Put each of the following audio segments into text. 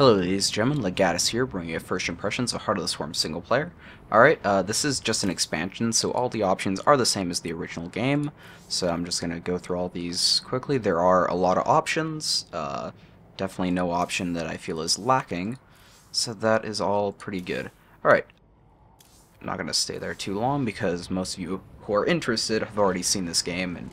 Hello ladies and gentlemen, Legatus here, bringing you first impressions of Heart of the Swarm single player. Alright, this is just an expansion, so all the options are the same as the original game, so I'm just going to go through all these quickly. There are a lot of options, definitely no option that I feel is lacking, so that is all pretty good. Alright, I'm not going to stay there too long because most of you who are interested have already seen this game and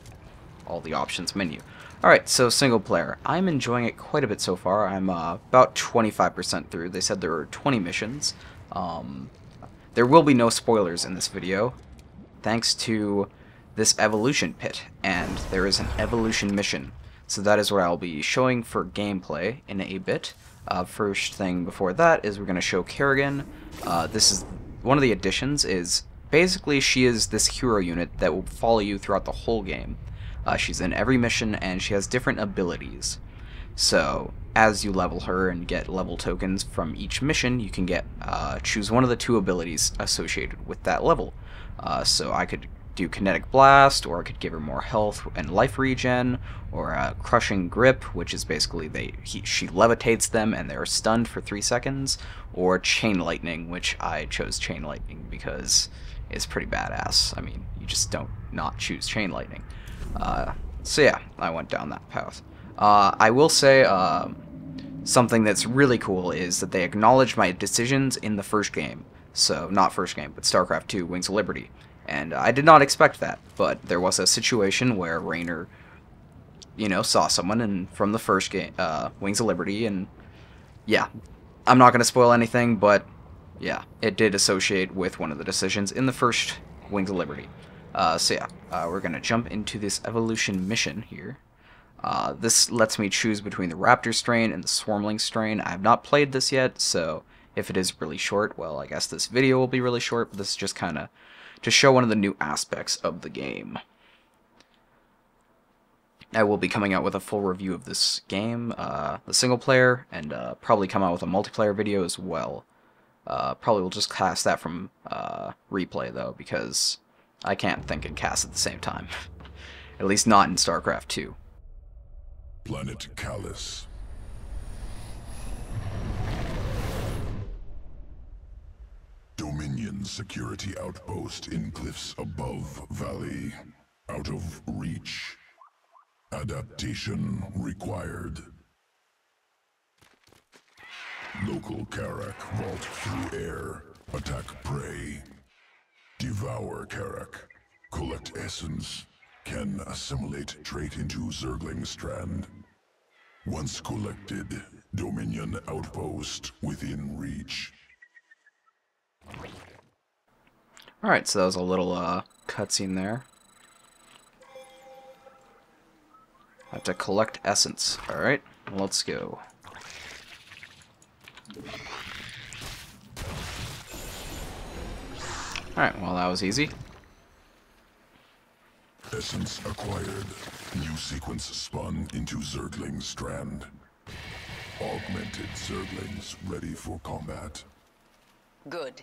all the options menu. Alright, so single player. I'm enjoying it quite a bit so far. I'm about 25% through. They said there were 20 missions. There will be no spoilers in this video, thanks to this evolution pit, and there is an evolution mission. So that is what I'll be showing for gameplay in a bit. First thing before that is we're going to show Kerrigan. This is one of the additions. Is basically she is this hero unit that will follow you throughout the whole game. She's in every mission, and she has different abilities. So, as you level her and get level tokens from each mission, you can get choose one of the two abilities associated with that level. So I could do Kinetic Blast, or I could give her more health and life regen, or Crushing Grip, which is basically she levitates them and they're stunned for 3 seconds, or Chain Lightning, which I chose Chain Lightning because it's pretty badass. I mean, you just don't not choose Chain Lightning. So yeah, I went down that path. I will say something that's really cool is that they acknowledged my decisions in the first game. So, not first game, but StarCraft 2, Wings of Liberty. And I did not expect that, but there was a situation where Raynor, saw someone from the first game, Wings of Liberty, and yeah, I'm not going to spoil anything, but yeah, it did associate with one of the decisions in the first Wings of Liberty. So yeah, we're going to jump into this evolution mission here. This lets me choose between the Raptor strain and the Swarmling strain. I have not played this yet, so if it is really short, well, I guess this video will be really short, but this is just kind of to show one of the new aspects of the game. I will be coming out with a full review of this game, the single player, and probably come out with a multiplayer video as well. Probably will just cast that from replay, though, because I can't think and cast at the same time. At least not in StarCraft 2. Planet Callus. Dominion security outpost in cliffs above valley. Out of reach. Adaptation required. Local Karak vault through air. Attack prey. Devour Karak. Collect essence. Can assimilate trait into Zergling strand. Once collected, Dominion outpost within reach. Alright, so that was a little cutscene there. I have to collect essence. Alright, let's go. Alright, well that was easy. Essence acquired. New sequence spun into Zergling strand. Augmented Zerglings ready for combat. Good.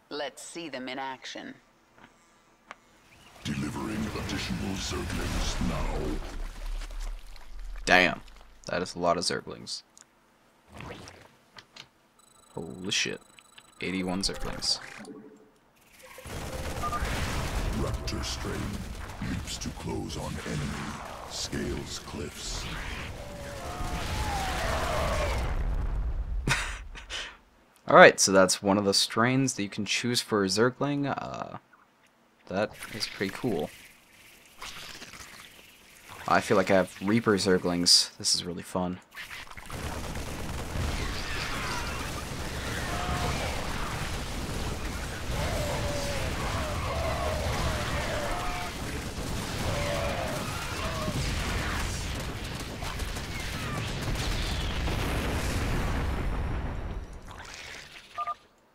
Let's see them in action. Delivering additional Zerglings now. Damn, that is a lot of Zerglings. Holy shit. 81 Zerglings. Raptor strain. Leaps to close on enemy. Scales cliffs. Alright, so that's one of the strains that you can choose for Zergling. That is pretty cool. I feel like I have Reaper Zerglings. This is really fun.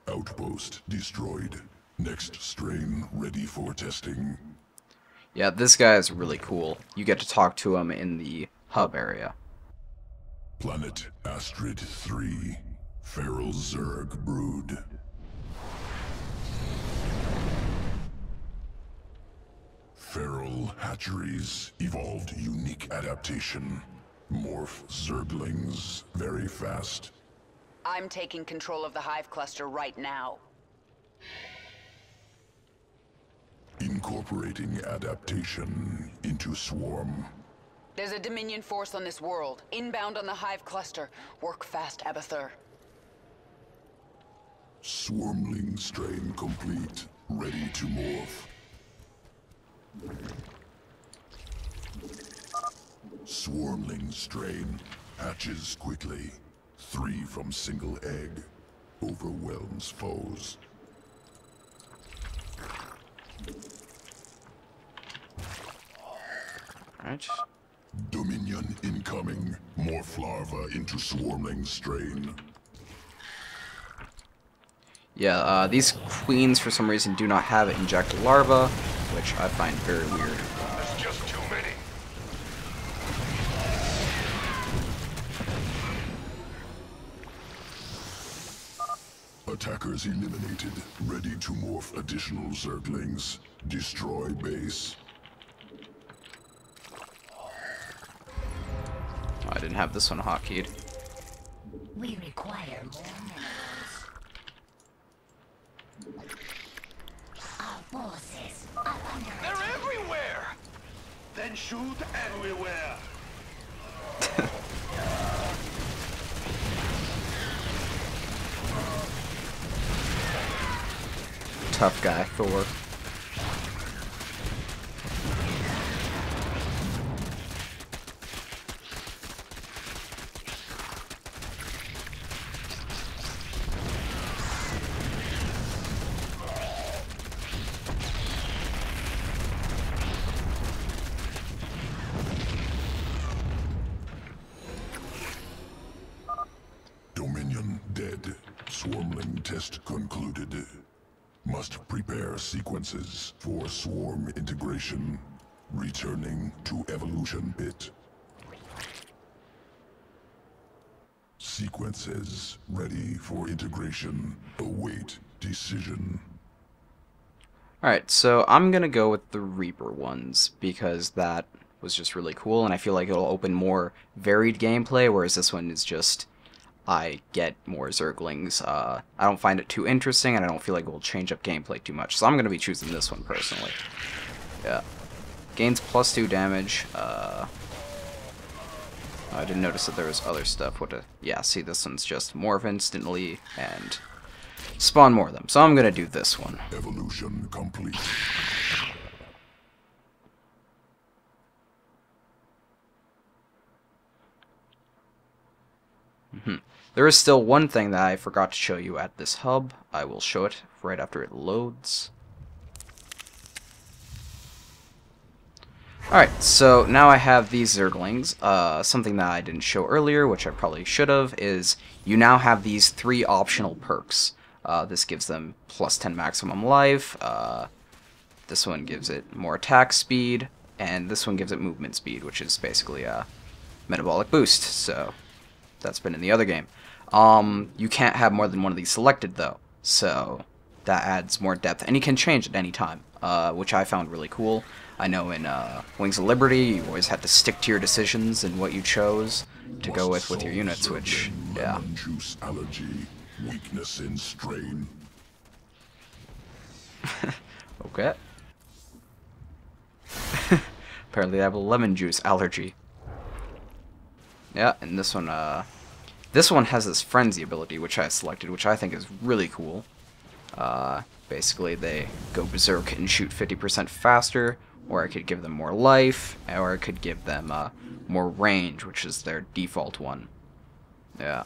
Outpost destroyed. Next strain ready for testing. Yeah, this guy is really cool. You get to talk to him in the hub area. Planet Astrid 3. Feral Zerg brood. Feral hatcheries evolved unique adaptation. Morph Zerglings very fast. I'm taking control of the hive cluster right now. Incorporating adaptation into swarm. There's a Dominion force on this world, inbound on the hive cluster. Work fast, Abathur. Swarmling strain complete. Ready to morph. Swarmling strain hatches quickly. 3 from single egg. Overwhelms foes. Alright. Dominion incoming. Morph larva into swarmling strain. Yeah, these queens for some reason do not have inject larva, which I find very weird. That's just too many. Attackers eliminated. Ready to morph additional Zerglings. Destroy base. Oh, I didn't have this one hotkeyed. We require more minerals. Our forces are under They're everywhere! Then shoot everywhere! Tough guy, Thor. Dominion dead. Swarmling test concluded. Must prepare sequences for swarm integration. Returning to evolution pit. Sequences ready for integration. Await decision. Alright, so I'm gonna go with the Reaper ones, because that was just really cool, and I feel like it'll open more varied gameplay, whereas this one is just, I get more Zerglings. I don't find it too interesting, and I don't feel like it will change up gameplay too much, so I'm gonna be choosing this one personally. Yeah. Gains +2 damage. I didn't notice that there was other stuff. Yeah, see, this one's just morph instantly, and spawn more of them. So I'm gonna do this one. Evolution complete. There is still one thing that I forgot to show you at this hub. I will show it right after it loads. Alright, so now I have these Zerglings. Something that I didn't show earlier, which I probably should have, is you now have these 3 optional perks. This gives them +10 maximum life, this one gives it more attack speed, and this one gives it movement speed, which is basically a metabolic boost, so that's been in the other game. You can't have more than one of these selected, though, so that adds more depth, and you can change at any time, which I found really cool. I know in Wings of Liberty, you always had to stick to your decisions and what you chose to go with your units, which, yeah. Lemon juice allergy. Weakness in strain. Okay. Apparently I have a lemon juice allergy. Yeah, and this one has this frenzy ability, which I selected, which I think is really cool. Basically, they go berserk and shoot 50% faster, or I could give them more life, or I could give them more range, which is their default one. Yeah.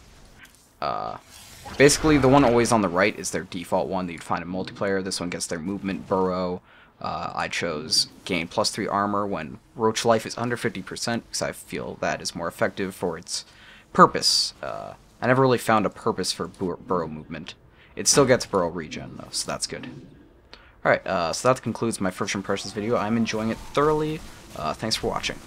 Basically, the one always on the right is their default one that you'd find in multiplayer. This one gets their movement burrow. I chose gain +3 armor when roach life is under 50%, because I feel that is more effective for its purpose. I never really found a purpose for burrow movement. It still gets burrow regen, though, so that's good. Alright, so that concludes my first impressions video. I'm enjoying it thoroughly. Thanks for watching.